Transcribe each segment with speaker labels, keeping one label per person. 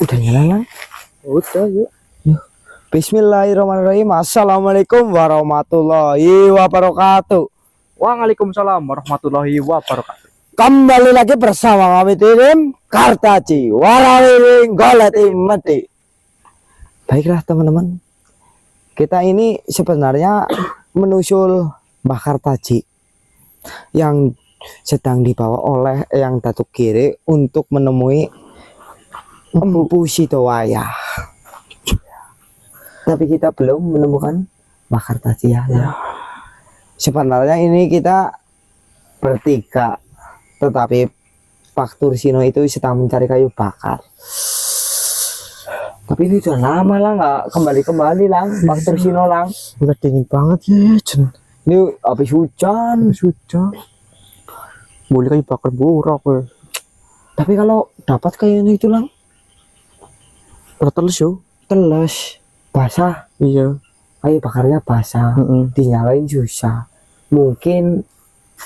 Speaker 1: Udah nyala lang?
Speaker 2: Udah yuk.
Speaker 1: Yuk. Bismillahirrahmanirrahim. Assalamualaikum warahmatullahi wabarakatuh.
Speaker 2: Waalaikumsalam warahmatullahi wabarakatuh.
Speaker 1: Kembali lagi bersama kami tim Kartaji Warawiring Goleti Meti. Baiklah teman-teman, kita ini sebenarnya menusul Mbah Kartaji yang sedang dibawa oleh Eyang Datuk Giri untuk menemui Empu Sidowayah. Tapi kita belum menemukan Mbah Kartaji ya. Sebenarnya ini kita bertiga, tetapi Pak Tursino itu sedang mencari kayu bakar. Tapi ini udah lama lah nggak kembali lang Pak Tursino lang.
Speaker 2: Udah dingin banget ya, Jen.
Speaker 1: Ini habis hujan.
Speaker 2: Boleh kayu bakar buruk ya.
Speaker 1: Tapi kalau dapat kayunya itu lang,
Speaker 2: Terus yuk.
Speaker 1: teles, basah.
Speaker 2: Iya.
Speaker 1: Kayu bakarnya basah, dinyalain susah. Mungkin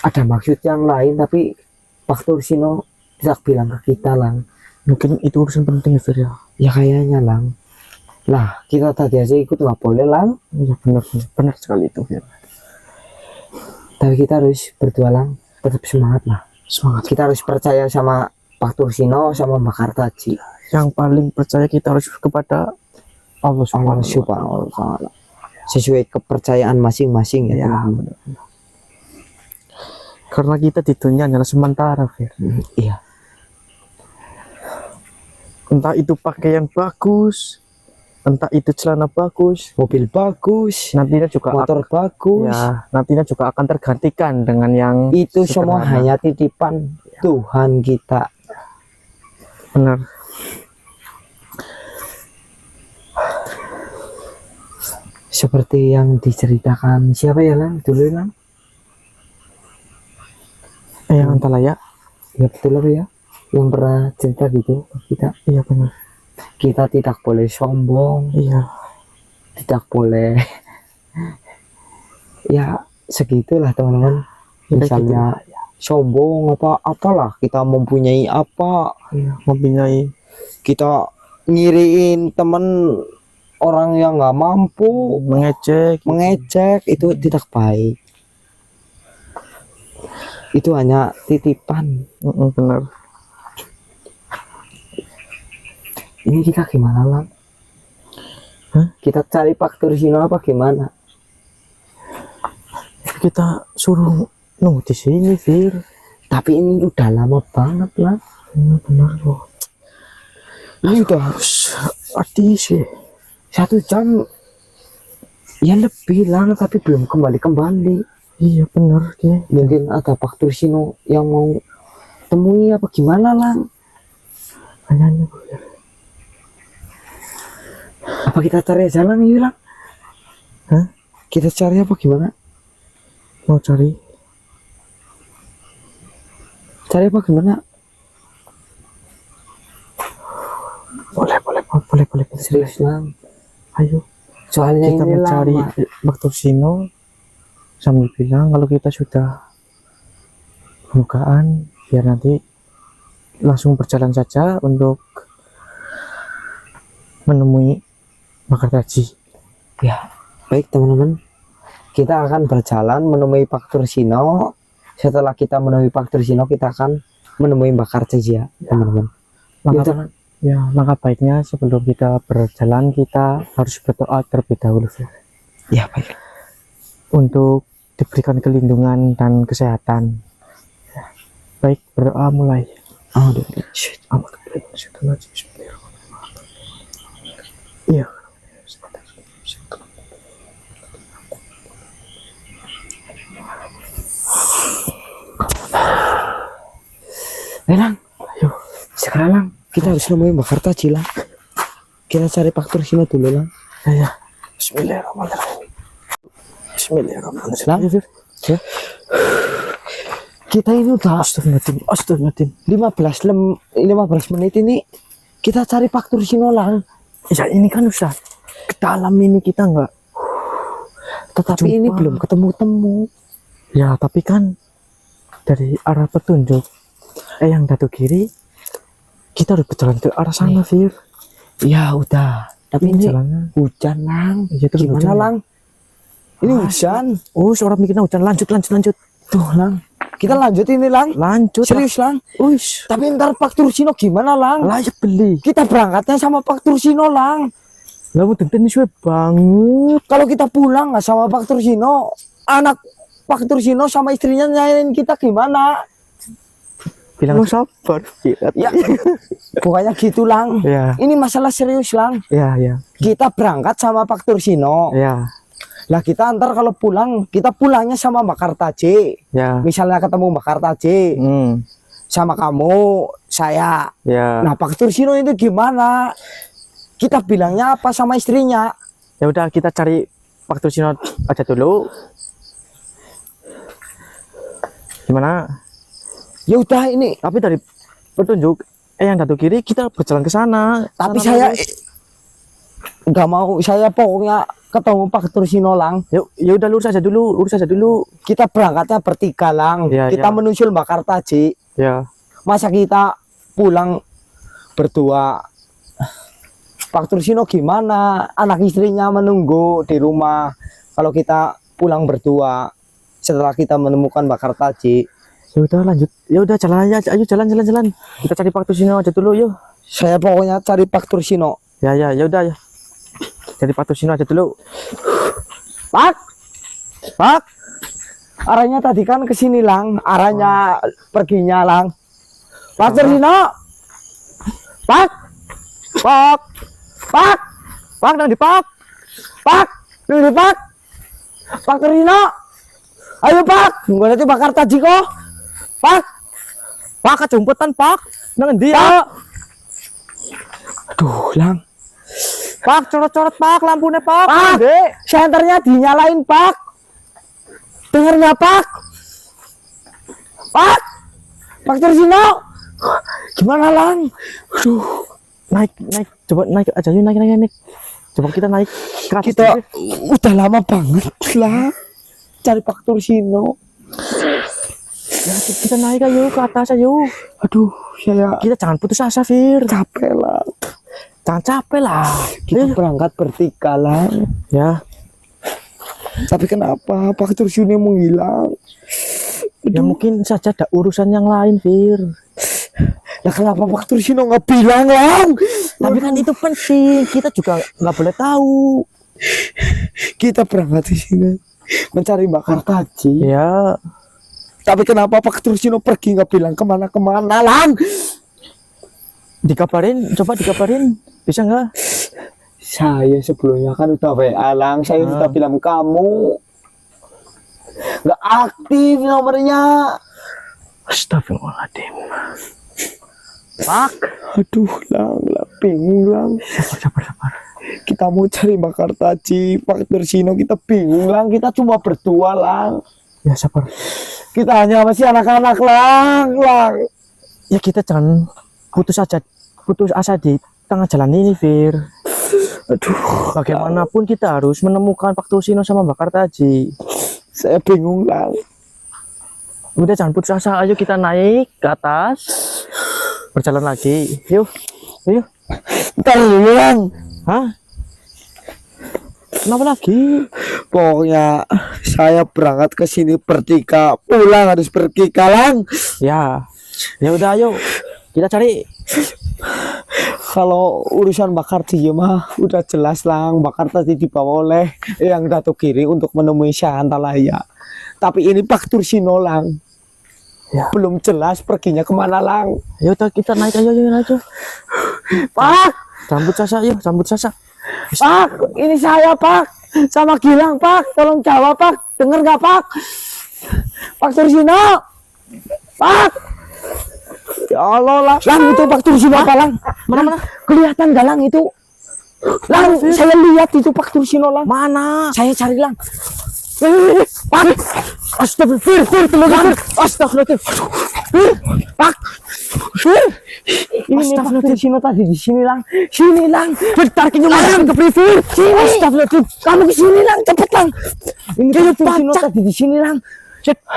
Speaker 1: ada maksud yang lain, tapi Pak Tursino bisa bilang ke kita lang.
Speaker 2: Mungkin itu urusan penting ya, Fir ya.
Speaker 1: Ya kayaknya lang. Lah kita tadi aja ikut nggak boleh lang.
Speaker 2: Iya benar sekali itu, Fir.
Speaker 1: Tapi kita harus berdoa lang, tetap semangat lah.
Speaker 2: Semangat.
Speaker 1: Kita harus percaya sama Pak Tursino sama Mbak Kartaji.
Speaker 2: Yang paling percaya kita harus kepada Allah
Speaker 1: Subhanahu wa ta'ala. Sesuai kepercayaan masing-masing ya, teman-teman.
Speaker 2: Karena kita di dunia hanya sementara, Fir.
Speaker 1: Iya.
Speaker 2: Entah itu pakaian bagus, entah itu celana bagus,
Speaker 1: Mobil bagus,
Speaker 2: nantinya juga
Speaker 1: motor bagus.
Speaker 2: ya, nantinya juga akan tergantikan dengan yang
Speaker 1: Itu semua
Speaker 2: sederhana.
Speaker 1: hanya titipan Tuhan kita.
Speaker 2: Benar.
Speaker 1: Seperti yang diceritakan siapa ya lang dulu lang?
Speaker 2: Yang entahlah ya.
Speaker 1: Ya betul lah ya. Yang pernah cerita gitu ke kita.
Speaker 2: Iya benar.
Speaker 1: Kita tidak boleh sombong,
Speaker 2: Iya.
Speaker 1: tidak boleh ya segitulah teman-teman. Misalnya sombong apalah kita mempunyai apa,
Speaker 2: Iya, mempunyai
Speaker 1: kita ngiriin temen orang yang nggak mampu, mengejek itu tidak baik. Itu hanya titipan.
Speaker 2: Benar.
Speaker 1: Ini kita gimana lang? Kita cari Pak Tursino apa gimana?
Speaker 2: Kita suruh nunggu di sini, Fir.
Speaker 1: Tapi ini udah lama banget lah.
Speaker 2: Benar loh.
Speaker 1: Ini udah
Speaker 2: Artis sih.
Speaker 1: 1 jam ya lebih lah, tapi belum kembali.
Speaker 2: Iya benar, Ki.
Speaker 1: Mungkin ada Pak Tursino yang mau temui apa gimana lang?
Speaker 2: Kayaknya, Fir.
Speaker 1: Apa kita cari jalan ini lang? Kita cari apa gimana?
Speaker 2: Mau cari?
Speaker 1: Cari apa gimana?
Speaker 2: Boleh.
Speaker 1: Serius lang.
Speaker 2: Ayo.
Speaker 1: Soalnya
Speaker 2: Kita
Speaker 1: ini
Speaker 2: mencari
Speaker 1: lama.
Speaker 2: Pak Tursino sambil bilang kalau kita sudah bukaan, biar nanti langsung berjalan saja untuk menemui Mbah Kartaji.
Speaker 1: Ya, baik teman-teman. Kita akan berjalan menemui Pak Tursino. Setelah kita menemui Pak Tursino, kita akan menemui Mbah Kartaji ya, teman-teman.
Speaker 2: Maka baiknya sebelum kita berjalan kita harus berdoa terlebih dahulu, Fir.
Speaker 1: Ya, baik.
Speaker 2: Untuk diberikan kelindungan dan kesehatan. Baik, berdoa mulai. Iya.
Speaker 1: Lang,
Speaker 2: Ayo.
Speaker 1: sekarang lang, kita harus nemuin Mbah Kartaji lang. Kita cari Pak Tursino dulu lang.
Speaker 2: Ya. Bismillahirrahmanirrahim.
Speaker 1: Lang, ya. Kita ini udah
Speaker 2: Astagfirullahaladzim.
Speaker 1: 15 menit ini kita cari Pak Tursino lang.
Speaker 2: Ya ini kan Ustaz, ke dalam ini kita nggak.
Speaker 1: Tetapi ini belum ketemu-temu.
Speaker 2: Ya tapi kan dari arah petunjuk Eyang Datuk Giri kita harus berjalan ke arah sana, Fir.
Speaker 1: Ya udah. Tapi ini
Speaker 2: jalannya.
Speaker 1: hujan lang.
Speaker 2: Ya, terus
Speaker 1: Gimana
Speaker 2: hujan.
Speaker 1: lang? Ini
Speaker 2: Ah,
Speaker 1: hujan.
Speaker 2: Oh, seorang mikirnya hujan. Lanjut.
Speaker 1: Tuh lang. Kita lanjut ini lang.
Speaker 2: Lanjut.
Speaker 1: Serius lang.
Speaker 2: Uish.
Speaker 1: Tapi ntar Pak Tursino gimana lang?
Speaker 2: Lah ya beli.
Speaker 1: Kita berangkatnya sama Pak Tursino lang.
Speaker 2: Lah mau tenten suwe banget.
Speaker 1: Kalau kita pulang nggak sama Pak Tursino, anak Pak Tursino sama istrinya nyayain kita gimana?
Speaker 2: Bilang sabar.
Speaker 1: Ya, pokoknya gitu lang.
Speaker 2: Ya.
Speaker 1: Ini masalah serius lang.
Speaker 2: Ya.
Speaker 1: Kita berangkat sama Pak Tursino.
Speaker 2: Ya.
Speaker 1: Lah kita antar kalau pulang, kita pulangnya sama Mbak Kartaji.
Speaker 2: Ya.
Speaker 1: Misalnya ketemu Mbak Kartaji, sama kamu, saya.
Speaker 2: Ya.
Speaker 1: Nah Pak Tursino itu gimana? Kita bilangnya apa sama istrinya?
Speaker 2: Ya udah kita cari Pak Tursino aja dulu. Gimana?
Speaker 1: Ya udah ini.
Speaker 2: Tapi dari petunjuk yang datu kiri kita berjalan ke sana.
Speaker 1: Tapi
Speaker 2: Sana
Speaker 1: saya
Speaker 2: lurus.
Speaker 1: nggak mau. Saya pokoknya ketemu Pak Tursino lang.
Speaker 2: Ya udah lurus aja dulu.
Speaker 1: Kita berangkatnya bertiga lang.
Speaker 2: Ya,
Speaker 1: Kita
Speaker 2: ya.
Speaker 1: menyusul Mbak Kartaji.
Speaker 2: Ya.
Speaker 1: Masa kita pulang berdua? Pak Tursino gimana? Anak istrinya menunggu di rumah. Kalau kita pulang berdua setelah kita menemukan Mbak Kartaji.
Speaker 2: Ya udah lanjut. Ya udah jalan aja. Ayo jalan. Kita cari Pak Tursino aja dulu yuk.
Speaker 1: Saya pokoknya cari Pak Tursino.
Speaker 2: Ya udah ya. Cari Pak Tursino aja dulu.
Speaker 1: Pak, arahnya tadi kan ke sini lang. Arahnya perginya lang. Pak Tursino, Pak,
Speaker 2: Nang di Pak.
Speaker 1: ini Pak, Pak Tursino, ayo Pak, nggak nanti bakar taji kok,
Speaker 2: Pak kejumputan Pak. Nang endi
Speaker 1: Pak.
Speaker 2: ya?
Speaker 1: Aduh lang,
Speaker 2: Pak corot-corot Pak lampunya Pak.
Speaker 1: Pak,
Speaker 2: Dek.
Speaker 1: senternya dinyalain Pak, dengarnya Pak, Pak Tursino, gimana lang? Aduh.
Speaker 2: Naik. Coba naik aja yuk naik. Coba kita naik ke atas.
Speaker 1: Kita
Speaker 2: dulu.
Speaker 1: udah lama banget lah cari Pak Tursino.
Speaker 2: Ya, kita naik ayo ke atas ayo.
Speaker 1: Aduh, saya
Speaker 2: Kita jangan putus asa, Fir.
Speaker 1: capek lah.
Speaker 2: Jangan capek lah.
Speaker 1: Kita berangkat bertiga lah.
Speaker 2: Ya,
Speaker 1: Tapi kenapa Pak Tursino menghilang?
Speaker 2: ya mungkin saja ada urusan yang lain, Fir.
Speaker 1: Lah kenapa Pak Tursino nggak bilang lang?
Speaker 2: Tapi kan itu penting. Kita juga nggak boleh tahu.
Speaker 1: Kita berangkat di sini mencari Mbak Kartaji.
Speaker 2: Ya,
Speaker 1: Tapi kenapa Pak Tursino pergi nggak bilang kemana-kemana lang?
Speaker 2: coba dikabarin. Bisa nggak?
Speaker 1: Saya sebelumnya kan udah WA lang. Saya sudah bilang kamu nggak aktif nomornya.
Speaker 2: Astagfirullahaladzim. Pak.
Speaker 1: Aduh lang, bingung lang.
Speaker 2: Sabar.
Speaker 1: Kita mau cari Mbak Kartaji, Pak Tursino, kita bingung lang. Kita cuma berdua lang.
Speaker 2: Ya sabar.
Speaker 1: Kita hanya masih anak-anak lang.
Speaker 2: Ya kita jangan putus asa di tengah jalan ini, Fir.
Speaker 1: Aduh,
Speaker 2: Bagaimanapun kita harus menemukan Pak Tursino sama Mbak Kartaji.
Speaker 1: saya bingung lang.
Speaker 2: Udah jangan putus asa, ayo kita naik ke atas. Berjalan lagi. Yuk.
Speaker 1: Ntar dulu lang.
Speaker 2: Hah? Kenapa lagi?
Speaker 1: Pokoknya saya berangkat ke sini bertiga, pulang harus bertiga lang.
Speaker 2: Ya udah ayo. Kita cari.
Speaker 1: Kalau urusan Mbak Kartaji mah udah jelas lang. Mbak Kartaji dibawa oleh yang Datuk Kiri untuk menemui Syahantalaya. Tapi ini Pak Tursino lang.
Speaker 2: Ya.
Speaker 1: Belum jelas perginya kemana lang.
Speaker 2: Ya udah kita naik ayo.
Speaker 1: Pak,
Speaker 2: Sambut Sasa.
Speaker 1: Pak, ini saya Pak, sama Gilang Pak, tolong jawab Pak, dengar nggak Pak? Pak Tursino, Pak. Ya Allah lang itu Pak Tursino apa lang?
Speaker 2: Mana?
Speaker 1: Kelihatan nggak lang itu? Lang, saya lihat itu Pak Tursino lang.
Speaker 2: Mana?
Speaker 1: Saya cari lang. Pak, astagfirullah, Pak, ini Pak Tursino tadi di sini lang, bentar kenyamanan ke privil, astagfirullah, kamu ke sini lang, cepet lang, ini Pak Tursino tadi di sini lang,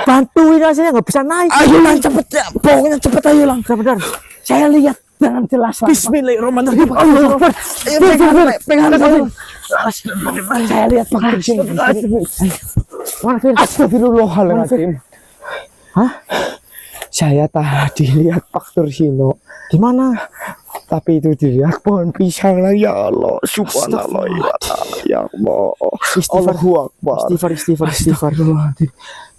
Speaker 2: Bantuin aja nggak bisa naik.
Speaker 1: ayo lang cepet ya, pokoknya cepet ayo lang,
Speaker 2: Bentar.
Speaker 1: saya lihat Jangan jelas lah.
Speaker 2: Bismillahirrahmanirrahim.
Speaker 1: Allah Akbar. Pegang saya. Saya lihat Pak Tursino.
Speaker 2: Mana Fir?
Speaker 1: Astagfirullahaladzim.
Speaker 2: Hah?
Speaker 1: Saya tadi lihat Pak Tursino,
Speaker 2: Di mana?
Speaker 1: tapi itu dilihat pohon pisang lah. Ya Allah, subhanallah, ya Allah, ya Allah.
Speaker 2: Istighfar.
Speaker 1: Allahu Akbar.
Speaker 2: Istighfar.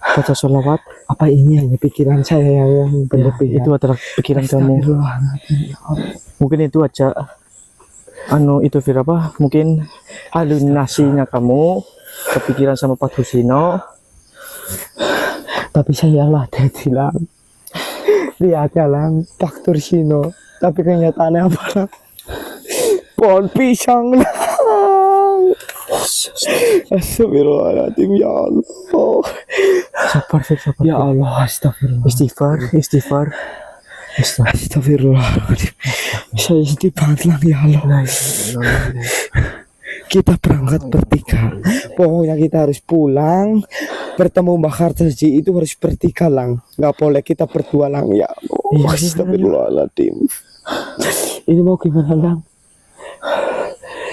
Speaker 2: Baca sholawat.
Speaker 1: Apa ini hanya pikiran saya yang berlebihan?
Speaker 2: Itu adalah pikiran kamu.
Speaker 1: Astagfirullahaladzim, ya Allah.
Speaker 2: Mungkin itu aja. Itu Fir apa? Mungkin halusinasinya kamu kepikiran sama Pak Tursino.
Speaker 1: Tapi saya lah bilang, lihat jalan Pak Tursino, tapi kenyataannya apa lah? Pohon pisang lah. Astagfirullahaladzim, ya Allah.
Speaker 2: Sabar Fir, sabar.
Speaker 1: Ya Allah, astagfirullah.
Speaker 2: Istighfar.
Speaker 1: Astagfirullahaladzim. Saya sedih banget lah, ya Allah. Kita berangkat bertiga. Pokoknya kita harus pulang. Bertemu Mbak Kartaji itu harus bertiga lang. Nggak boleh kita berdua lang, ya Allah.
Speaker 2: Iya,
Speaker 1: Astagfirullahaladzim. Ini mau gimana lang?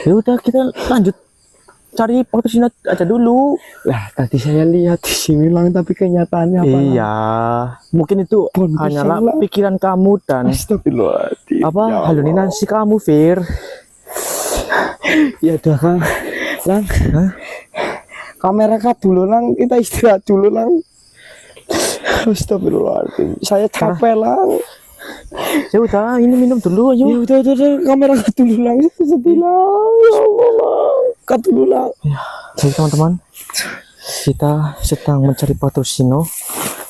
Speaker 2: Ya udah kita lanjut cari Pak Tursino aja dulu.
Speaker 1: Lah tadi saya lihat di sini lang, tapi kenyataannya apa? Lang?
Speaker 2: Iya, mungkin itu
Speaker 1: Pohon
Speaker 2: hanyalah
Speaker 1: pisang lah.
Speaker 2: pikiran kamu dan
Speaker 1: Astagfirullahaladzim.
Speaker 2: apa
Speaker 1: ya Allah.
Speaker 2: halusinasi kamu Fir.
Speaker 1: Ya udah Kang. Lang.
Speaker 2: Hah?
Speaker 1: Kamera kat dulu lang, kita istirahat dulu lang. Astagfirullahaladzim. Saya capek lang.
Speaker 2: Ya udah, ini minum dulu
Speaker 1: Ya
Speaker 2: ayo.
Speaker 1: udah kamera kat dulu lang. Sedih lang. Ya Allah lang. Kat dulu lang.
Speaker 2: Jadi teman-teman, kita sedang mencari Pak Tursino,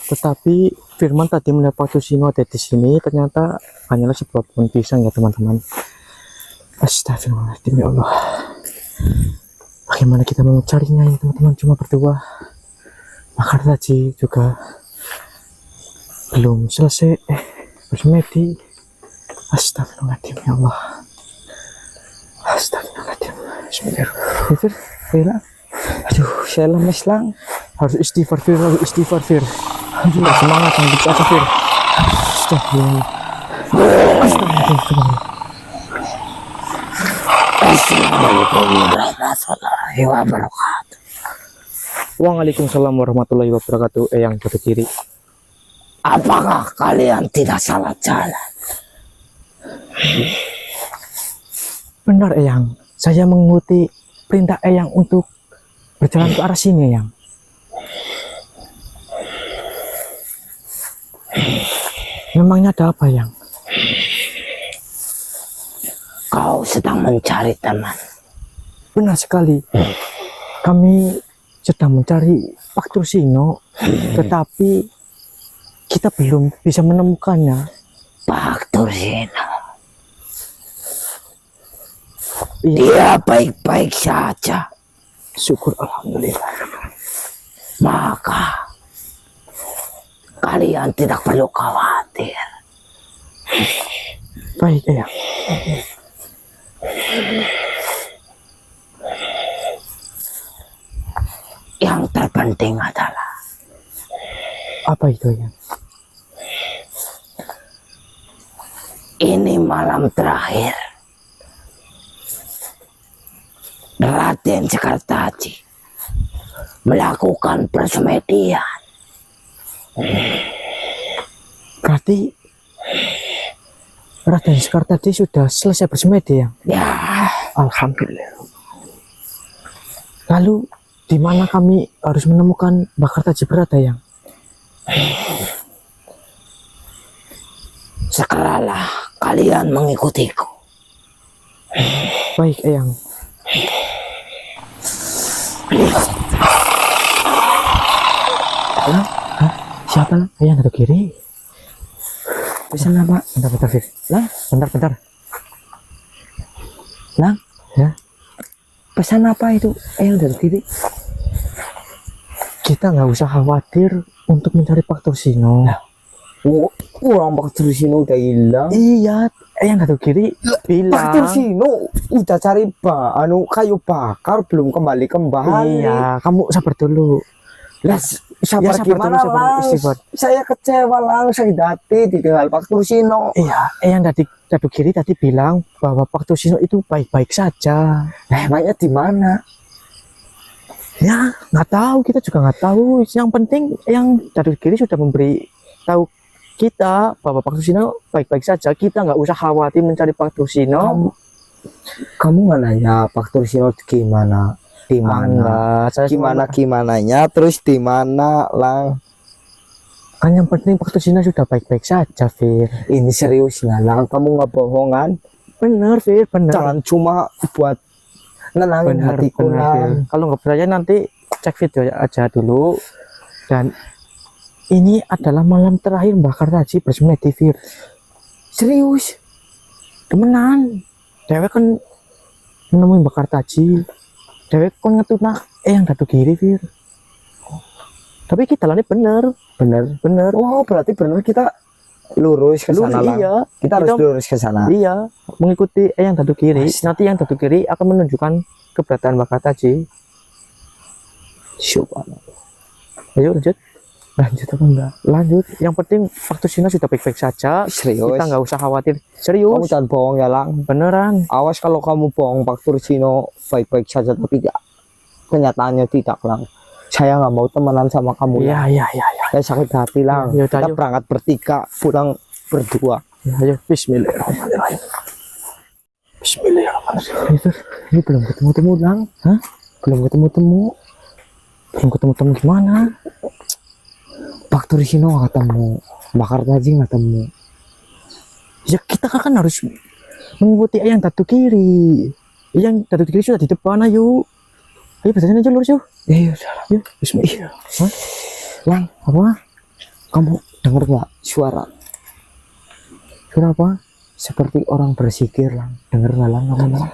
Speaker 2: tetapi Firman tadi melihat Pak Tursino ada di sini, ternyata hanyalah sebuah pohon pisang ya teman-teman. Astagfirullahaladzim, ya Allah. Bagaimana kita mau mencarinya ya teman-teman, cuma berdua. Makar tadi juga belum selesai bersemedi. Astagfirullahaladzim, ya Allah. Astagfirullahaladzim. Bismillahirrahmanirrahim.
Speaker 1: Bella. Aduh, saya lemes lang.
Speaker 2: Harus istighfar Fir, harus istighfar Fir. Aduh, semangat yang bicara Fir. Astagfirullah. Astagfirullah.
Speaker 1: Assalamualaikum warahmatullahi wabarakatuh.
Speaker 2: Waalaikumsalam warahmatullahi wabarakatuh. Yang jatuh kiri.
Speaker 1: Apakah kalian tidak salah jalan?
Speaker 2: Benar Eyang, saya mengikuti perintah Eyang untuk berjalan ke arah sini Eyang. Memangnya ada apa Eyang?
Speaker 1: Kau sedang mencari teman.
Speaker 2: Benar sekali. Kami sedang mencari Pak Tursino, tetapi kita belum bisa menemukannya.
Speaker 1: Pak Tursino.
Speaker 2: Iya,
Speaker 1: Dia baik-baik saja.
Speaker 2: syukur alhamdulillah.
Speaker 1: Maka kalian tidak perlu khawatir.
Speaker 2: Baik Eyang.
Speaker 1: Yang terpenting adalah
Speaker 2: Apa itu Eyang?
Speaker 1: ini malam terakhir Raden Sekartaji melakukan persemedian.
Speaker 2: Berarti Raden Sekar tadi sudah selesai bersemedi Eyang?
Speaker 1: Ya,
Speaker 2: Alhamdulillah. Lalu di mana kami harus menemukan Mbak Kartaji berada Eyang?
Speaker 1: segeralah kalian mengikutiku.
Speaker 2: Baik Eyang. Hah? Siapa lah? Eyang atau kiri?
Speaker 1: Pesan apa?
Speaker 2: Bentar Fir.
Speaker 1: Lang,
Speaker 2: Bentar.
Speaker 1: Lang,
Speaker 2: Ya,
Speaker 1: pesan apa itu? Dari kiri.
Speaker 2: kita nggak usah khawatir untuk mencari Pak Tursino.
Speaker 1: Oh, orang Pak Tursino udah hilang.
Speaker 2: Iya, Eyang atau kiri bilang.
Speaker 1: Pak Tursino udah cari kayu bakar belum kembali.
Speaker 2: Iya, kamu sabar dulu.
Speaker 1: Lah, Sabar
Speaker 2: sabar
Speaker 1: gimana
Speaker 2: dulu, sabar,
Speaker 1: lang?
Speaker 2: istighfar.
Speaker 1: Saya kecewa lang, sakit hati ditinggal Pak Tursino.
Speaker 2: Iya, yang tadi Datu Kiri tadi bilang bahwa Pak Tursino itu baik-baik saja.
Speaker 1: Nah, emangnya di mana?
Speaker 2: Ya, nggak tahu, kita juga nggak tahu. Yang penting yang Datu Kiri sudah memberi tahu kita bahwa Pak Tursino baik-baik saja. Kita nggak usah khawatir mencari Pak Tursino.
Speaker 1: Kamu nggak nanya Pak Tursino gimana? Di mana?
Speaker 2: Enggak, saya cuma-
Speaker 1: Gimananya? Terus di mana lang?
Speaker 2: kan yang penting Pak Tursino sudah baik-baik saja, Fir.
Speaker 1: Ini serius nggak lang? Kamu nggak bohongan?
Speaker 2: Bener, Fir, bener.
Speaker 1: Jangan cuma buat nenangin
Speaker 2: Bener,
Speaker 1: hatiku
Speaker 2: bener, Fir.
Speaker 1: lang.
Speaker 2: Kalau nggak percaya nanti cek video aja dulu. Dan ini adalah malam terakhir Mbak Kartaji bersama Fir.
Speaker 1: Serius?
Speaker 2: Temenan. Dewek kan menemui Mbak Kartaji. Dewek kan ngetuna yang Datu Kiri, Fir. Tapi kita lani bener, bener.
Speaker 1: Oh, berarti benar kita lurus ke sana lang.
Speaker 2: Iya,
Speaker 1: Kita harus lurus ke sana.
Speaker 2: iya, mengikuti yang Datu Kiri. Nanti yang Datu Kiri akan menunjukkan keberadaan Mbak Kartaji.
Speaker 1: Subhanallah.
Speaker 2: Ayo lanjut apa enggak? Lanjut. Yang penting Pak Tursino sudah baik-baik saja.
Speaker 1: Serius?
Speaker 2: Kita nggak usah khawatir.
Speaker 1: Kamu
Speaker 2: Serius,
Speaker 1: jangan bohong ya lang.
Speaker 2: beneran.
Speaker 1: Awas kalau kamu bohong Pak Tursino baik-baik saja tapi kenyataannya tidak lang. Saya nggak mau temenan sama kamu.
Speaker 2: Iya,
Speaker 1: Lang.
Speaker 2: iya, iya, iya.
Speaker 1: Saya sakit hati lang.
Speaker 2: Ya, udah,
Speaker 1: Kita
Speaker 2: ayo.
Speaker 1: berangkat bertiga, pulang berdua.
Speaker 2: Ya, ayo, Bismillahirrahmanirrahim. Bismillahirrahmanirrahim.
Speaker 1: Ini belum ketemu-temu lang.
Speaker 2: Hah?
Speaker 1: Belum ketemu-temu.
Speaker 2: Belum ketemu gimana?
Speaker 1: Pak Tursino nggak ketemu. Mbak Kartaji nggak ketemu.
Speaker 2: Ya kita kan harus mengikuti yang Datu Kiri. Yang Datu Kiri sudah di depan, ayo. Ayo berjalan aja lurus yuk.
Speaker 1: Ya udah.
Speaker 2: Yuk, Bismillah. Hah?
Speaker 1: Lang,
Speaker 2: Apa?
Speaker 1: kamu dengar nggak suara?
Speaker 2: Suara apa?
Speaker 1: Seperti orang berzikir lang. Dengar nggak lang? Kamu lang?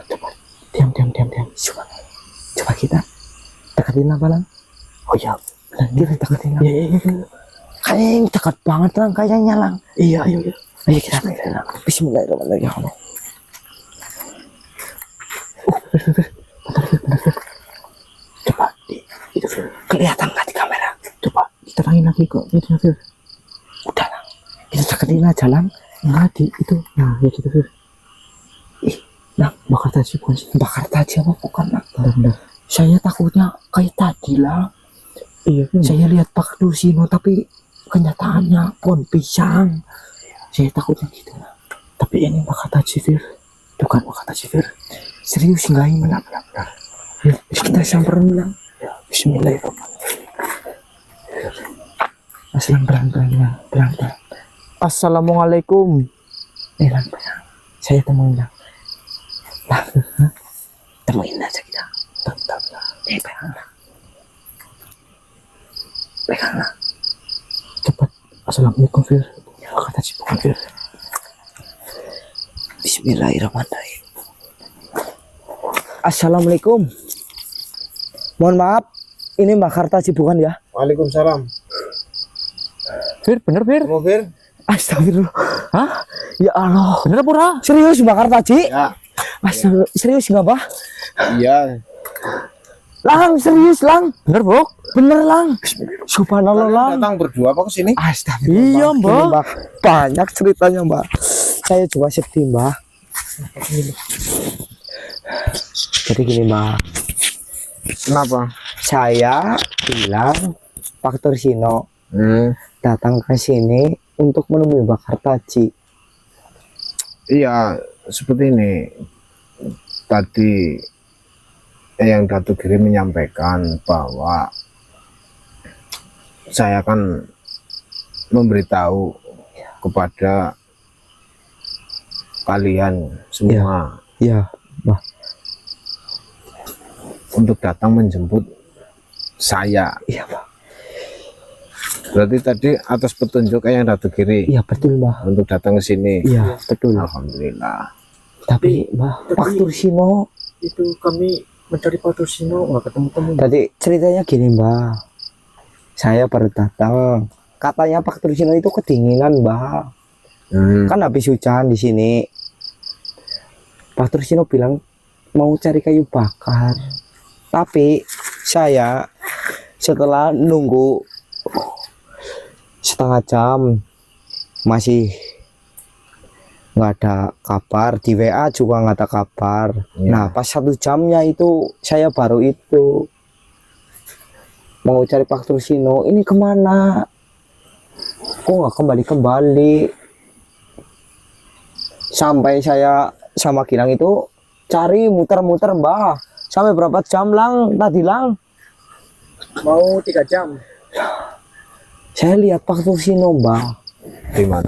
Speaker 2: Diam.
Speaker 1: Coba kita deketin apa lang?
Speaker 2: Oh iya.
Speaker 1: Kita deketin lang.
Speaker 2: Iya.
Speaker 1: Kayaknya dekat banget lang kayaknya lang.
Speaker 2: Iya, ayo.
Speaker 1: Ayo kita deketin lang. Bismillahirrahmanirrahim.
Speaker 2: Coba itu Fir.
Speaker 1: Kelihatan nggak di kamera?
Speaker 2: Coba diterangin lagi kok. Itu Fir.
Speaker 1: Udah lang. Kita deketin aja lang.
Speaker 2: Enggak di itu. Nah, ya gitu Fir.
Speaker 1: Ih, lang.
Speaker 2: Mbak Kartaji bukan sih.
Speaker 1: Mbak Kartaji apa bukan lang?
Speaker 2: Benar.
Speaker 1: Saya takutnya kayak tadi lang.
Speaker 2: Iya, Fir.
Speaker 1: Saya lihat Pak Tursino tapi kenyataannya pohon pisang. Saya takutnya gitu lah.
Speaker 2: Tapi ini Mbak Kartaji Fir. Itu kan Mbak Kartaji Fir.
Speaker 1: Serius nggak ini? Ya, kita samperin lang.
Speaker 2: Ya, Bismillahirrahmanirrahim.
Speaker 1: Aslan pelan-pelan lang. Pelan-pelan.
Speaker 2: Assalamualaikum.
Speaker 1: Lang. Saya temuin lang. Lang. Temuin aja kita.
Speaker 2: Bentar.
Speaker 1: Pegang lang. Pegang lang.
Speaker 2: Cepat. Assalamualaikum Fir. Mbak Kartaji bukan Fir.
Speaker 1: Bismillahirrahmanirrahim. Assalamualaikum. Mohon maaf, ini Mbak Kartaji bukan ya?
Speaker 3: Waalaikumsalam.
Speaker 2: Fir, bener Fir.
Speaker 3: Kamu Fir?
Speaker 1: Astagfirullah.
Speaker 2: Hah?
Speaker 1: Ya Allah.
Speaker 2: Bener pura?
Speaker 1: Serius Mbak Kartaji?
Speaker 3: Ya.
Speaker 1: Astagfirullah. Serius nggak Pak?
Speaker 3: Iya.
Speaker 1: Lang, serius Lang.
Speaker 2: Bener Bro?
Speaker 1: Bener Lang. Subhanallah
Speaker 3: Kalian
Speaker 1: Lang.
Speaker 3: datang berdua apa ke sini?
Speaker 1: Astagfirullah.
Speaker 2: Iya,
Speaker 1: Mbak.
Speaker 2: Mbak.
Speaker 1: Gini, Mbak. Banyak ceritanya Mbak. Saya juga sedih Mbak. Jadi gini Mbak.
Speaker 3: Kenapa?
Speaker 1: Saya bilang Pak Tursino datang ke sini untuk menemui Mbak Kartaji.
Speaker 3: Iya, seperti ini. Tadi yang Datu Kiri menyampaikan bahwa saya akan memberitahu kepada kalian semua
Speaker 1: Iya, Mbak.
Speaker 3: untuk datang menjemput saya.
Speaker 1: Iya, Mbak.
Speaker 3: Berarti tadi atas petunjuk yang Datu Kiri
Speaker 1: Iya, betul, Mbak.
Speaker 3: untuk datang ke sini.
Speaker 1: Iya, betul.
Speaker 3: Alhamdulillah.
Speaker 1: Tapi, Mbak, Pak Tursino
Speaker 2: Itu kami mencari Pak Tursino nggak ketemu-temu.
Speaker 1: tadi ceritanya gini, Mbak. Saya baru datang. Katanya Pak Tursino itu kedinginan, Mbak. Kan habis hujan di sini. Pak Tursino bilang mau cari kayu bakar. Tapi saya setelah nunggu setengah jam masih nggak ada kabar, di WA juga nggak ada kabar.
Speaker 3: Iya.
Speaker 1: Nah pas 1 jamnya itu saya baru itu mau cari Pak Tursino, ini kemana kok nggak kembali sampai saya sama Gilang itu cari muter-muter Mbah, sampai berapa jam Lang tadi Lang?
Speaker 2: Mau 3 jam.
Speaker 1: Saya lihat Pak Tursino Mbah,
Speaker 3: Di mana?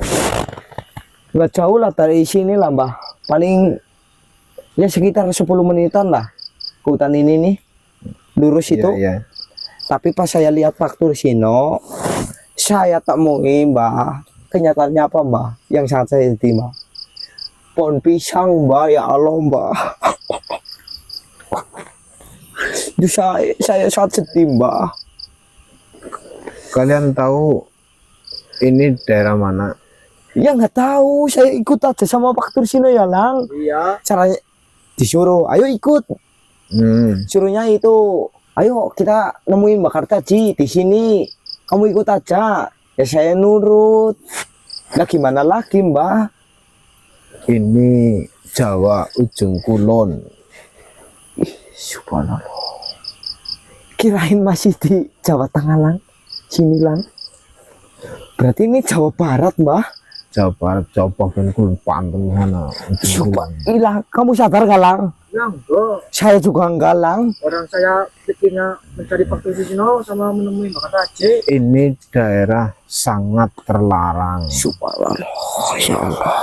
Speaker 1: nggak jauh lah dari sini lah Mbah, paling ya sekitar 10 menitan lah ke hutan ini nih, lurus itu.
Speaker 3: Iya.
Speaker 1: Tapi pas saya lihat Pak Tursino, saya tak mau Mbah, kenyataannya apa Mbah yang sangat saya terima, pohon pisang Mbah, ya Allah Mbah. Itu saya sangat sedih Mbah.
Speaker 3: Kalian tahu ini daerah mana?
Speaker 1: Ya nggak tahu, saya ikut aja sama Pak Tursino ya Lang.
Speaker 2: Iya.
Speaker 1: Caranya disuruh, ayo ikut. Suruhnya itu, ayo kita nemuin Mbak Kartaji di sini. Kamu ikut aja. Ya saya nurut. Nah gimana lagi Mbak?
Speaker 3: Ini Jawa Ujung Kulon.
Speaker 1: Subhanallah. Kirain masih di Jawa Tengah Lang. Sini Lang. Berarti ini Jawa Barat Mbak.
Speaker 3: Jawa Barat, Jawa Bagian Kulon, pantun sana. Ujung Kulon.
Speaker 1: Ilang, kamu sadar gak Lang?
Speaker 2: Enggak.
Speaker 1: Saya juga enggak Lang.
Speaker 2: Orang saya pikirnya mencari Pak Tursino sama menemui Mbak Kartaji.
Speaker 3: Ini daerah sangat terlarang.
Speaker 1: Subhanallah. Ya Allah.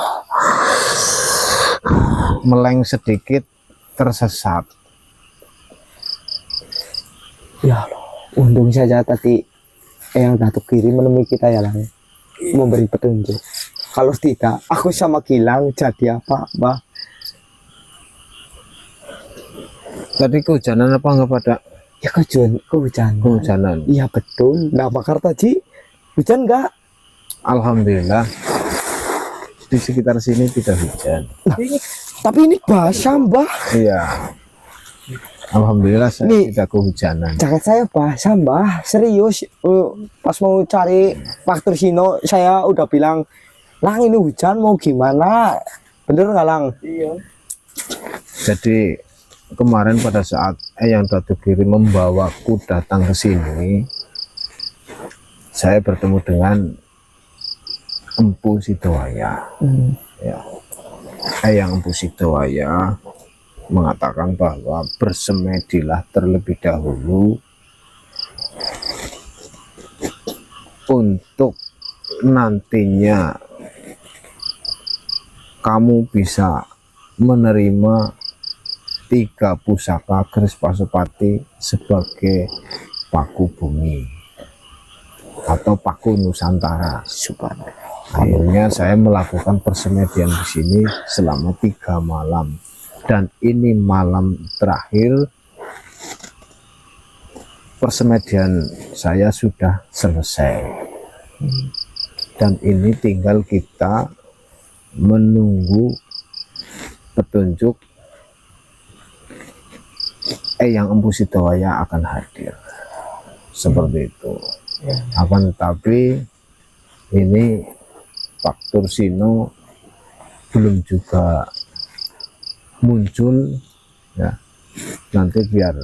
Speaker 3: Meleng sedikit tersesat.
Speaker 1: Ya Allah. Untung saja tadi yang Datuk Kiri menemui kita ya Lang. Memberi petunjuk. Kalau tidak, aku sama Gilang jadi apa Mbah?
Speaker 3: Tadi kehujanan apa enggak pada?
Speaker 1: Ya kehujanan.
Speaker 3: Kehujanan.
Speaker 1: Iya betul. Nah Pak Kartaji, hujan enggak?
Speaker 3: Alhamdulillah di sekitar sini tidak hujan.
Speaker 1: Tapi ini basah Mbah.
Speaker 3: Iya. Alhamdulillah saya
Speaker 1: Nih.
Speaker 3: tidak kehujanan.
Speaker 1: Jaket saya basah Mbah. Serius. Pas mau cari Pak Tursino, saya udah bilang, Lang ini hujan mau gimana? Bener nggak Lang?
Speaker 2: Iya.
Speaker 3: Jadi kemarin pada saat Eyang Datuk Kiri membawaku datang ke sini, saya bertemu dengan Empu Sidowaya. Ya. Eyang Empu Sidowaya mengatakan bahwa bersemedilah terlebih dahulu untuk nantinya kamu bisa menerima 3 pusaka Keris Pasupati sebagai paku bumi atau paku Nusantara.
Speaker 1: Subhanallah.
Speaker 3: Akhirnya saya melakukan persemedian di sini selama 3 malam, dan ini malam terakhir persemedian saya sudah selesai, dan ini tinggal kita menunggu petunjuk Eyang Empu Sidowaya akan hadir, seperti itu. Akan tetapi ini Pak Tursino belum juga muncul ya. Nanti biar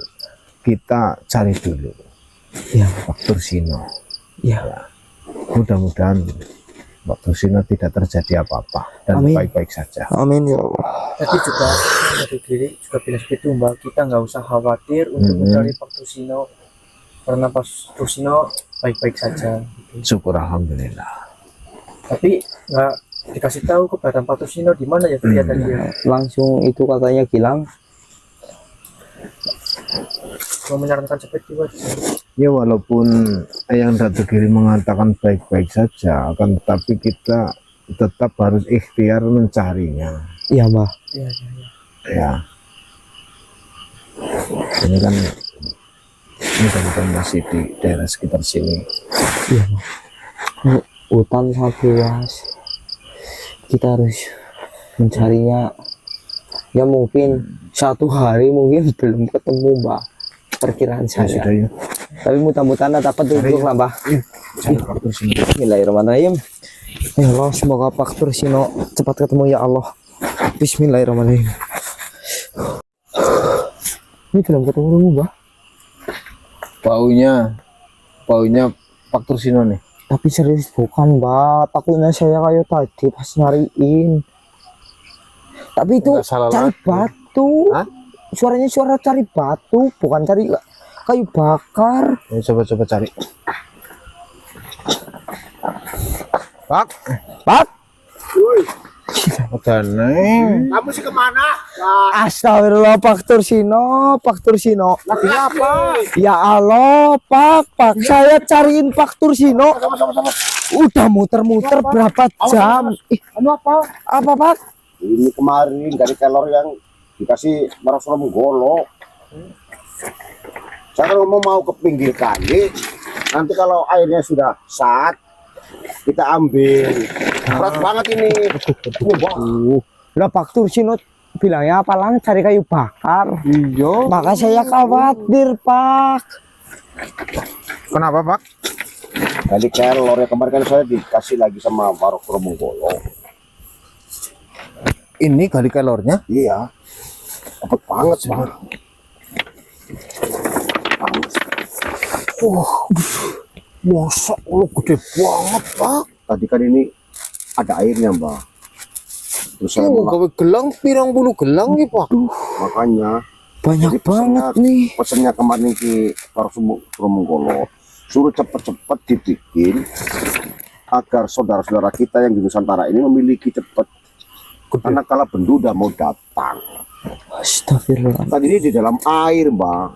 Speaker 3: kita cari dulu
Speaker 1: Ya,
Speaker 3: Pak Tursino.
Speaker 1: ya.
Speaker 3: Mudah-mudahan Pak Tursino tidak terjadi apa-apa dan
Speaker 1: Amin.
Speaker 3: baik-baik saja.
Speaker 1: Amin ya Allah.
Speaker 2: Tadi juga Datuk Kiri juga bilang seperti itu Mbak, kita nggak usah khawatir untuk mencari Pak Tursino karena Pak Tursino baik-baik saja.
Speaker 3: Syukur alhamdulillah.
Speaker 2: Tapi nggak dikasih tahu keberadaan Pak Tursino di mana ya kelihatan dia.
Speaker 1: Langsung itu katanya Gilang.
Speaker 2: Mau menyarankan seperti itu.
Speaker 3: Ya walaupun Eyang Datuk Kiri mengatakan baik-baik saja, akan tetapi kita tetap harus ikhtiar mencarinya.
Speaker 1: Iya Mbah.
Speaker 2: Iya.
Speaker 3: Ya, ini kan mudah-mudahan masih di daerah sekitar sini.
Speaker 1: Iya Mbah. Hutan sangat luas. Kita harus mencarinya. Ya mungkin 1 hari mungkin belum ketemu Mbah. Perkiraan
Speaker 3: Ya
Speaker 1: saya.
Speaker 3: sudah ya.
Speaker 1: Tapi mudah-mudahan dapat duduk lah, Mbah.
Speaker 3: Cari faktur sini.
Speaker 1: Bismillahirrahmanirrahim. Ya Allah, semoga Pak Tursino cepat ketemu ya Allah. Bismillahirrahmanirrahim. Ini belum ketemu, Mbah.
Speaker 3: Baunya faktur sini nih.
Speaker 1: Tapi serius bukan, Mbak. Takutnya saya kayak tadi pas nyariin. Tapi itu
Speaker 3: Nggak salah
Speaker 1: cari
Speaker 3: lagi.
Speaker 1: batu.
Speaker 3: Hah?
Speaker 1: Suaranya suara cari batu, bukan cari kayu bakar.
Speaker 3: Ini coba cari. Pak,
Speaker 1: Pak,
Speaker 3: ada neng.
Speaker 4: Kamu sih kemana?
Speaker 1: astagfirullah Pak Tursino, Pak Tursino.
Speaker 4: Lagi apa?
Speaker 1: Ya Allah, Pak, saya cariin Pak Tursino.
Speaker 4: Sama-sama.
Speaker 1: Udah muter-muter berapa jam? Ih,
Speaker 4: Anu apa?
Speaker 1: apa Pak?
Speaker 4: Ini kemarin dari kelor yang dikasih Rasulullah Menggolo. Saya kalau mau ke pinggir kali, nanti kalau airnya sudah sat, kita ambil. Berat banget ini.
Speaker 1: Lah Pak Tursino bilangnya apa lang cari kayu bakar.
Speaker 3: Iya.
Speaker 1: Maka saya khawatir Pak.
Speaker 3: Kenapa Pak?
Speaker 4: Dari kelor yang kemarin kan saya dikasih lagi sama Rasulullah Menggolo.
Speaker 3: Ini gali kelornya.
Speaker 4: Iya. Dapat banget, Bang.
Speaker 3: Masa lu gede banget Pak?
Speaker 4: Tadi kan ini ada airnya, Mbak. Terus saya
Speaker 3: Oh, gawe gelang pirang bulu gelang nih Pak.
Speaker 4: makanya
Speaker 1: Banyak
Speaker 4: Jadi
Speaker 1: banget
Speaker 4: pesennya-
Speaker 1: nih.
Speaker 4: pesennya kemarin ke Rasulullah Menggolo, suruh cepet-cepet dibikin agar saudara-saudara kita yang di Nusantara ini memiliki cepet. Karena kalau bendu udah mau datang.
Speaker 1: Astagfirullah.
Speaker 4: Tadi ini di dalam air, Mbak.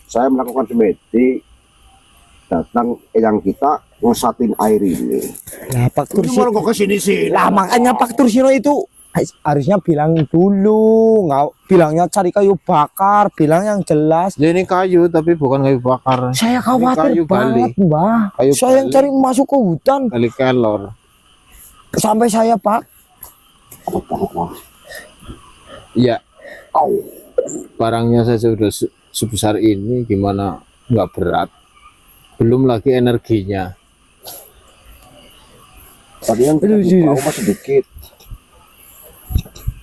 Speaker 4: Saya melakukan semedi, datang yang kita ngesatin air ini.
Speaker 1: Lah Pak
Speaker 4: Ini
Speaker 1: Tursino.
Speaker 4: kok kesini sih?
Speaker 1: Lah makanya Pak Tursino itu harusnya bilang dulu, nggak bilangnya cari kayu bakar, bilang yang jelas.
Speaker 3: Ya ini kayu tapi bukan kayu bakar.
Speaker 1: Saya khawatir
Speaker 3: kayu
Speaker 1: banget,
Speaker 3: gali.
Speaker 1: Mbak.
Speaker 3: Kayu
Speaker 1: Saya yang
Speaker 3: gali.
Speaker 1: cari masuk ke hutan
Speaker 3: Gali kelor.
Speaker 1: sampai saya Pak.
Speaker 3: Ya. Barangnya saja udah sebesar ini, gimana nggak berat? Belum lagi energinya.
Speaker 4: Tadi yang kita di perahu masih sedikit.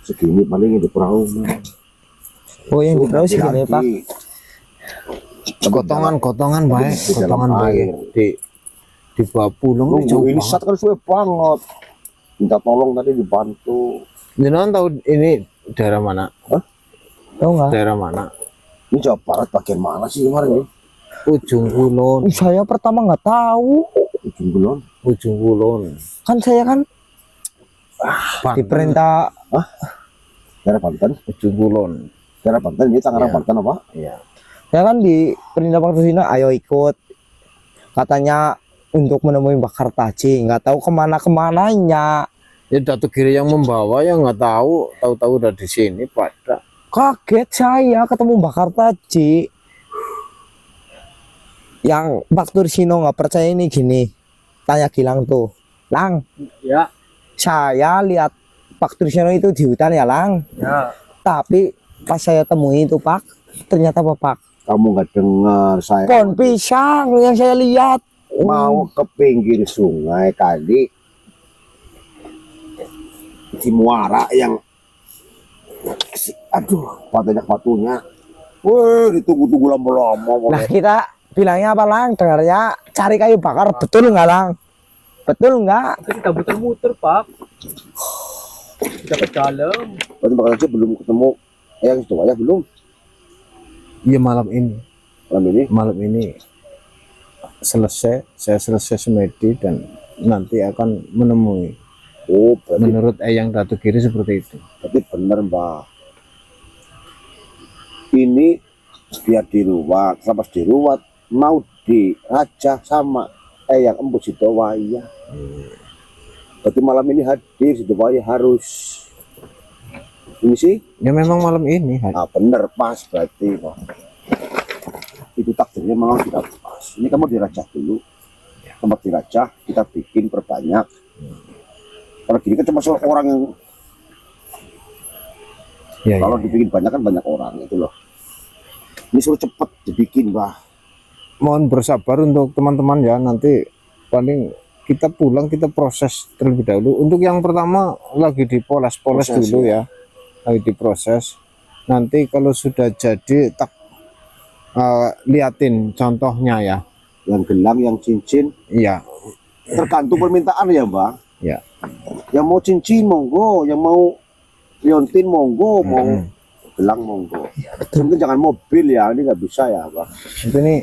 Speaker 4: Segini paling di perahu.
Speaker 1: Oh yang di perahu segini Pak.
Speaker 3: Gotongan baik,
Speaker 4: di dalam
Speaker 3: gotongan
Speaker 4: air.
Speaker 3: baik. Di bawah pulung ini jauh
Speaker 4: Ini
Speaker 3: banget.
Speaker 4: sat kan suwe banget. Minta tolong tadi dibantu.
Speaker 3: Jangan tahu ini daerah mana?
Speaker 1: Tahu nggak?
Speaker 3: Daerah mana?
Speaker 4: Ini Jawa Barat bagian mana sih kemarin ya?
Speaker 3: Ujung Kulon,
Speaker 1: Saya pertama nggak tahu.
Speaker 4: Ujung Kulon.
Speaker 3: Ujung Kulon.
Speaker 1: Kan saya kan
Speaker 3: Banten.
Speaker 1: diperintah
Speaker 4: Daerah Banten.
Speaker 3: Ujung Kulon.
Speaker 4: Daerah Banten ini Tangerang
Speaker 3: Iya.
Speaker 4: Banten apa?
Speaker 3: Iya.
Speaker 1: saya kan di perintah Pak Tursino, ayo ikut. Katanya untuk menemui Mbak Kartaji, nggak tahu kemana-kemananya.
Speaker 3: Ya Datuk Giri yang membawa ya nggak tahu, tahu-tahu udah di sini pada.
Speaker 1: Kaget saya ketemu Mbak Kartaji. Yang Pak Tursino nggak percaya ini gini, tanya Gilang tuh, Lang,
Speaker 2: Ya,
Speaker 1: saya lihat Pak Tursino itu di hutan ya Lang,
Speaker 2: ya.
Speaker 1: tapi pas saya temui itu Pak, ternyata Bapak
Speaker 4: Kamu nggak dengar saya
Speaker 1: pohon pisang yang saya lihat.
Speaker 4: mau ke pinggir sungai kali di muara yang aduh banyak batunya. Wih, ditunggu-tunggu lama-lama.
Speaker 1: Nah kita bilangnya apa Lang? Dengarnya cari kayu bakar, betul nggak Lang? Betul nggak?
Speaker 2: Kita muter-muter, Pak. Kita ke dalam.
Speaker 4: Berarti bakal aja belum ketemu yang itu ya belum
Speaker 3: Iya malam ini.
Speaker 4: malam ini.
Speaker 3: Selesai, saya selesai semedi dan nanti akan menemui.
Speaker 4: Oh, berarti,
Speaker 3: Menurut Eyang Datuk Giri seperti itu.
Speaker 4: berarti benar Mbak. Ini biar diruat, lepas diruat mau diraja sama yang Empu Sidowaya. Berarti malam ini hadir Sidowaya harus. Ini sih,
Speaker 3: Ya memang malam ini.
Speaker 4: bener pas berarti Pak. Itu takdirnya memang tidak pas. Ini kamu dirajah dulu. Tempat dirajah kita bikin perbanyak. Kalau gini kan cuma soal orang yang
Speaker 3: Ya,
Speaker 4: kalau
Speaker 3: ya.
Speaker 4: dibikin banyak kan banyak orang itu loh. Ini suruh cepet dibikin Mbah.
Speaker 3: mohon bersabar untuk teman-teman ya, nanti paling kita pulang kita proses terlebih dahulu. Untuk yang pertama lagi dipoles
Speaker 4: Proses,
Speaker 3: dulu ya, lagi diproses. Nanti kalau sudah jadi tak liatin contohnya ya.
Speaker 4: Yang gelang, yang cincin,
Speaker 3: Iya,
Speaker 4: tergantung permintaan ya Mbak.
Speaker 3: ya.
Speaker 4: Yang mau cincin monggo, yang mau liontin monggo, mau gelang monggo. Penting jangan mobil ya, ini nggak bisa ya Mbak.
Speaker 3: Nanti ini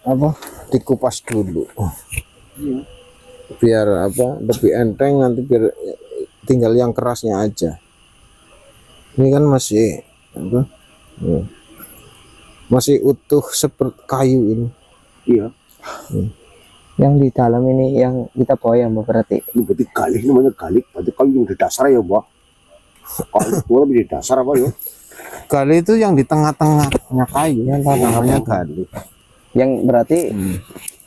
Speaker 3: apa? Dikupas dulu.
Speaker 4: Iya.
Speaker 3: Biar apa? Lebih enteng, nanti biar tinggal yang kerasnya aja. Ini kan masih apa? Masih utuh seperti kayu ini.
Speaker 4: Iya.
Speaker 1: Yang di dalam ini yang kita bawa ya Mbak berarti.
Speaker 4: Ini berarti galih, namanya galih. Berarti kayu yang di dasar ya Mbak. Kayu itu lebih di dasar apa ya?
Speaker 3: Gali itu yang di tengah-tengahnya kayu,
Speaker 1: Yang
Speaker 3: namanya gali.
Speaker 1: Yang berarti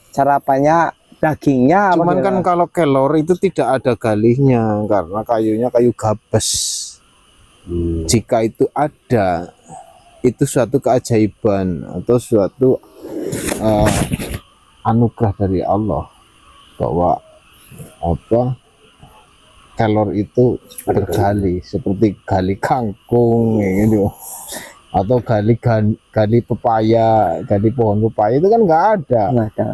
Speaker 1: sarapannya dagingnya apa
Speaker 3: Cuman kan
Speaker 1: gimana?
Speaker 3: kalau kelor itu tidak ada galihnya karena kayunya kayu gabes. Jika itu ada, itu suatu keajaiban atau suatu anugerah dari Allah bahwa apa kelor itu tergali seperti gali kangkung gitu, atau gali pepaya, gali pohon pepaya itu kan nggak ada.
Speaker 1: Nggak ada.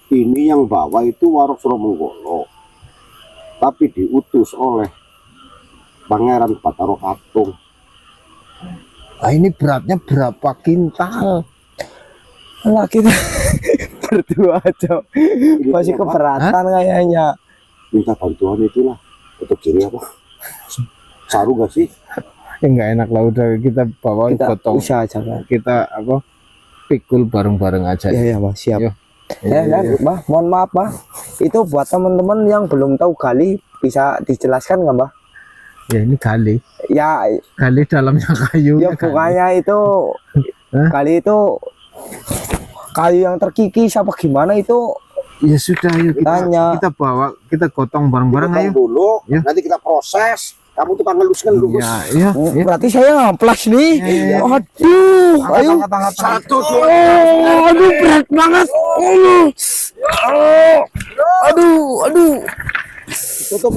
Speaker 4: Ini yang bawa itu Warok Suromonggolo, tapi diutus oleh Pangeran Batara Katung.
Speaker 3: Nah, ini beratnya berapa kintal?
Speaker 1: Lah kita berdua aja
Speaker 4: Ini
Speaker 1: masih
Speaker 4: apa?
Speaker 1: keberatan kayaknya.
Speaker 4: Minta bantuan itulah. Untuk kiri apa? Saru gak sih?
Speaker 3: Ya nggak enak lah, udah kita bawa
Speaker 1: Kita
Speaker 3: potong,
Speaker 1: usaha aja kan.
Speaker 3: kita apa pikul bareng-bareng aja.
Speaker 1: Iya ya Mbak, siap.
Speaker 3: Yo.
Speaker 1: Dan Mbak, mohon maaf Mbak, itu buat teman-teman yang belum tahu gali bisa dijelaskan nggak Mbak?
Speaker 3: Ya ini gali
Speaker 1: Ya,
Speaker 3: dalamnya kayu.
Speaker 1: ya bukannya itu
Speaker 3: Hah?
Speaker 1: gali itu kayu yang terkikis apa gimana itu?
Speaker 3: Ya sudah, yuk
Speaker 1: Tanya.
Speaker 3: kita bawa, kita gotong bareng-bareng ayo.
Speaker 4: Potong dulu,
Speaker 3: Ya.
Speaker 4: nanti kita proses. Kamu tuh kan ngelus-ngelus.
Speaker 3: Ya, ya, ya.
Speaker 1: Berarti saya ngamplas nih.
Speaker 3: Ya.
Speaker 1: Aduh, ayo.
Speaker 3: Angkat.
Speaker 4: Satu, dua,
Speaker 1: Oh, aduh berat banget. Aduh, aduh.
Speaker 4: tutup.